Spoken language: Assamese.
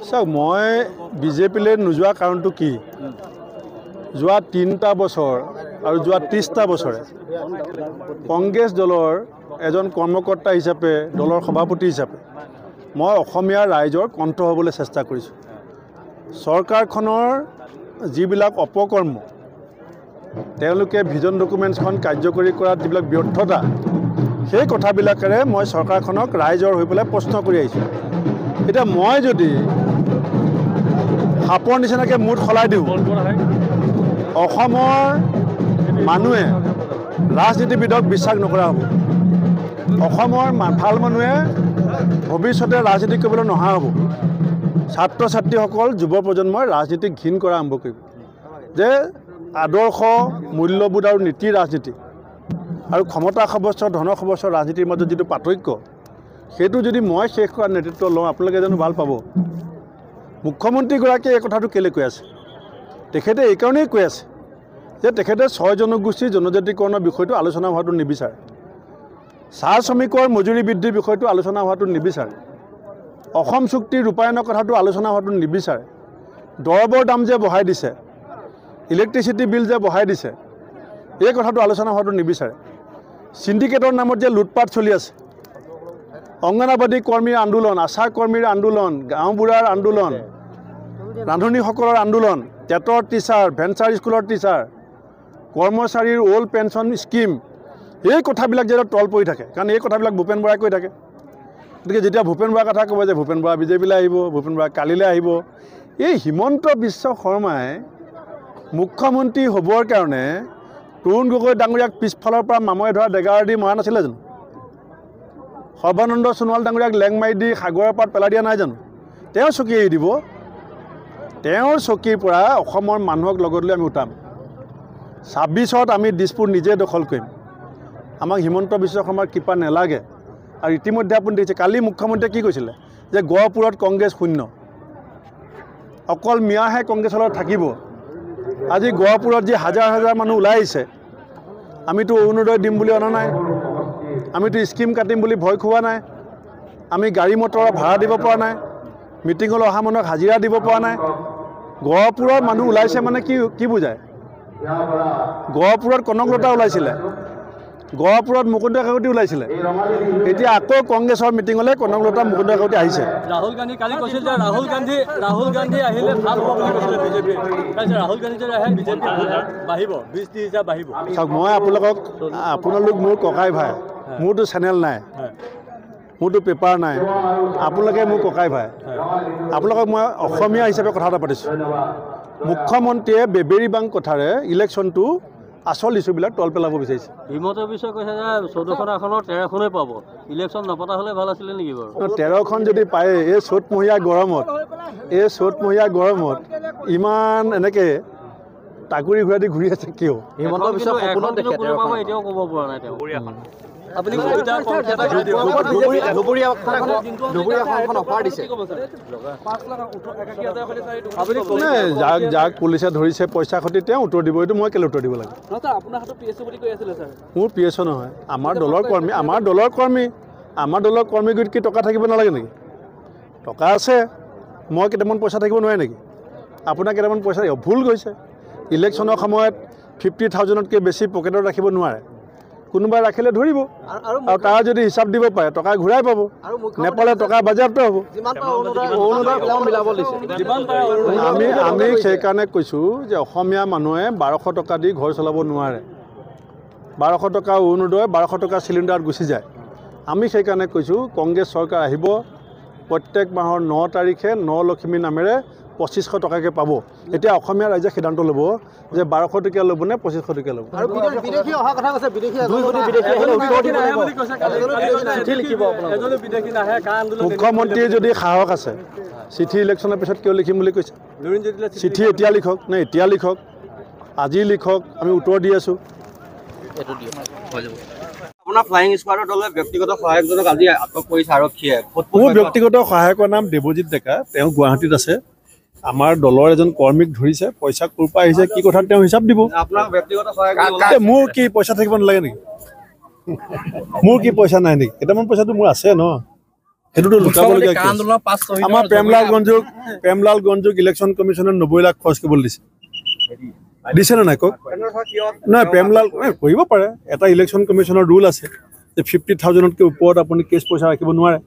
চাওক মই বিজেপিলৈ নোযোৱা কাৰণটো কি যোৱা ৩টা বছৰ আৰু যোৱা ৩০টা বছৰে কংগ্ৰেছ দলৰ এজন কৰ্মকৰ্তা হিচাপে দলৰ সভাপতি হিচাপে মই অসমীয়া ৰাইজৰ কণ্ঠ হ'বলৈ চেষ্টা কৰিছোঁ চৰকাৰখনৰ যিবিলাক অপকৰ্ম তেওঁলোকে ভিজন ডকুমেণ্টছখন কাৰ্যকৰী কৰাত যিবিলাক ব্যৰ্থতা সেই কথাবিলাকেৰে মই চৰকাৰখনক ৰাইজৰ হৈ পেলাই প্ৰশ্ন কৰি আহিছোঁ এতিয়া মই যদি সাপৰ নিচিনাকৈ মুঠ সলাই দিওঁ অসমৰ মানুহে ৰাজনীতিবিদক বিশ্বাস নকৰা হ'ব অসমৰ ভাল মানুহে ভৱিষ্যতে ৰাজনীতি কৰিবলৈ নহা হ'ব ছাত্ৰ ছাত্ৰীসকল যুৱ প্ৰজন্মই ৰাজনীতিক ঘিণ কৰা আৰম্ভ কৰিব যে আদৰ্শ মূল্যবোধ আৰু নীতি ৰাজনীতি আৰু ক্ষমতা সৱস্য ধন সৱস্য ৰাজনীতিৰ মাজত যিটো পাৰ্থক্য সেইটো যদি মই শেষ কৰাৰ নেতৃত্ব লওঁ আপোনালোকে জানো ভাল পাব মুখ্যমন্ত্ৰীগৰাকীয়ে এই কথাটো কেলৈ কৈ আছে তেখেতে এইকাৰণেই কৈ আছে যে তেখেতে 6 জনগোষ্ঠীৰ জনজাতিকৰণৰ বিষয়টো আলোচনা হোৱাটো নিবিচাৰে চাহ শ্ৰমিকৰ মজুৰি বৃদ্ধিৰ বিষয়টো আলোচনা হোৱাটো নিবিচাৰে অসম চুক্তিৰ ৰূপায়ণৰ কথাটো আলোচনা হোৱাটো নিবিচাৰে দৰবৰ দাম যে বঢ়াই দিছে ইলেক্ট্ৰিচিটি বিল যে বঢ়াই দিছে এই কথাটো আলোচনা হোৱাটো নিবিচাৰে সিন্ডিকেটৰ নামত যে লুটপাট চলি আছে অংগনবাদী কৰ্মীৰ আন্দোলন আশা কৰ্মীৰ আন্দোলন গাঁওবুঢ়াৰ আন্দোলন ৰান্ধনীসকলৰ আন্দোলন টেটৰ টিচাৰ ভেঞ্চাৰ স্কুলৰ টিচাৰ কৰ্মচাৰীৰ অল্ড পেঞ্চন স্কিম এই কথাবিলাক যে তল পৰি থাকে কাৰণ এই কথাবিলাক ভূপেন বৰাই কৈ থাকে গতিকে যেতিয়া ভূপেন বৰাৰ কথা ক'ব যে ভূপেন বৰা বিজেপিলৈ আহিব ভূপেন বৰা কালিলৈ আহিব এই হিমন্ত বিশ্ব শৰ্মাই মুখ্যমন্ত্ৰী হ'বৰ কাৰণে তৰুণ গগৈ ডাঙৰীয়াক পিছফালৰ পৰা মামৰে ধৰা ডেগাৰ দি মৰা নাছিলে জানো সৰ্বানন্দ সোণোৱাল ডাঙৰীয়াক লেং মাৰি দি সাগৰৰ পাৰত পেলাই দিয়া নাই জানো তেওঁ চকী এৰি দিব তেওঁৰ চকীৰ পৰা অসমৰ মানুহক লগত লৈ আমি উঠাম 26ত আমি দিছপুৰ নিজে দখল কৰিম আমাক হিমন্ত বিশ্ব শৰ্মাৰ কৃপা নেলাগে আৰু ইতিমধ্যে আপুনি দেখিছে কালি মুখ্যমন্ত্ৰীয়ে কি কৈছিলে যে গহপুৰত কংগ্ৰেছ শূন্য অকল মিয়াহে কংগ্ৰেছৰ লগত থাকিব আজি গহপুৰত যি হাজাৰ হাজাৰ মানুহ ওলাই আহিছে আমিতো অৰুণোদয় দিম বুলি অনা নাই আমিতো স্কিম কাটিম বুলি ভয় খোৱা নাই আমি গাড়ী মটৰৰ ভাড়া দিব পৰা নাই মিটিঙলৈ অহা মানুহক হাজিৰা দিব পৰা নাই গহপুৰৰ মানুহ ওলাইছে মানে কি বুজায় গহপুৰত কনকলতা ওলাইছিলে গহপুৰত মুকুন্দ কাকতি ওলাইছিলে এতিয়া আকৌ কংগ্ৰেছৰ মিটিঙলৈ কনকলতা মুকুন্দ কাকতি আহিছে ৰাহুল গান্ধী কালি কৈছিল যে ৰাহুল গান্ধী আহিলে ভাল হ'ব বুলি কৈছিলে বিজেপি তাৰপিছত ৰাহুল গান্ধী যদি আহে বিজেপি বাঢ়িব 20-30 বাঢ়িব চাওক মই আপোনালোক মোৰ ককাই ভাই মোৰতো চেনেল নাই মোৰতো পেপাৰ নাই আপোনালোকে মোৰ ককাই ভাই আপোনালোকক মই অসমীয়া হিচাপে কথা এটা পাতিছোঁ মুখ্যমন্ত্ৰীয়ে বেবেৰী বাং কথাৰে ইলেকশ্যনটো আচল ইছ্যুবিলাক তল পেলাব বিচাৰিছে হিমন্ত বিশ্ব কৈছে যে 14খন আসনৰ 13খনেই পাব ইলেকশ্যন নপতা হ'লে ভাল আছিলে নেকি বাৰু 13খন যদি পায়ে এই চ'তমহীয়া গৰমত ইমান এনেকৈ টাকুৰি ঘূৰা দি ঘূৰি আছে কিয় হিমন্ত বিশ্ব সপোনত দেখে এতিয়াও ক'ব পৰা নাই তেওঁ আপুনি যাক পুলিচে ধৰিছে পইচা খতি তেওঁ উত্তৰ দিব এইটো মই কেলৈ উত্তৰ দিব লাগে মোৰ PSO নহয় আমাৰ দলৰ কৰ্মী গুৰিত কি টকা থাকিব নালাগে নেকি টকা আছে মই কেইটামান পইচা থাকিব নোৱাৰে নেকি আপোনাৰ কেইটামান পইচা ভুল গৈছে ইলেকশ্যনৰ সময়ত 50,000তকৈ বেছি পকেটত ৰাখিব নোৱাৰে কোনোবাই ৰাখিলে ধৰিব আৰু তাৰ যদি হিচাপ দিব পাৰে টকা ঘূৰাই পাব নেপালে টকা বাজেয়াপ্ত হ'ব আমি সেইকাৰণে কৈছোঁ যে অসমীয়া মানুহে 1200 টকা দি ঘৰ চলাব নোৱাৰে 1200 টকা অৰুণোদয় 1200 টকা চিলিণ্ডাৰত গুচি যায় আমি সেইকাৰণে কৈছোঁ কংগ্ৰেছ চৰকাৰ আহিব প্ৰত্যেক মাহৰ 9 তাৰিখে 9 লক্ষ্মী নামেৰে 2500 টকাকৈ পাব এতিয়া অসমীয়া ৰাইজে সিদ্ধান্ত ল'ব যে 1200 টকীয়া ল'ব নে 2500 টকীয়া ল'ব মুখ্যমন্ত্ৰীৰ যদি সাহস আছে চিঠি ইলেকশ্যনৰ পিছত কিয় লিখিম বুলি কৈছে চিঠি এতিয়া লিখক নে এতিয়া লিখক আজি লিখক আমি উত্তৰ দি আছোঁ আপোনাৰ ফ্লাইং স্কোৱাডৰ দলে ব্যক্তিগত সহায়কজনক আজি আটক কৰিছে আৰক্ষীয়ে মোৰ ব্যক্তিগত সহায়কৰ নাম দেৱজিৎ ডেকা তেওঁ গুৱাহাটীত আছে আমাৰ দলৰ এজন কৰ্মীক ধৰিছে পইচা ক'ৰ পৰা আহিছে কি কথা তেওঁ হিচাপ দিব আপোনাৰ ব্যক্তিগত সহায়ক মোৰ কি পইচা থাকিব নালাগে নেকি মোৰ কি পইচা নাই নেকি কেইটামান পইচাটো মোৰ আছে ন সেইটোতো লুকাবলগীয়া কেছ। আমাৰ প্ৰেমলালগঞ্জক ইলেকশ্যন কমিশ্যনে 90 লাখ খৰচ কৰিবলৈ দিছে নে নাই কওক? নাই প্ৰেমলাল কৰিব পাৰে, এটা ইলেকশ্যন কমিশ্যনৰ ৰুল আছে যে 50,000তকৈ ওপৰত আপুনি কেছ পইচা ৰাখিব নোৱাৰে।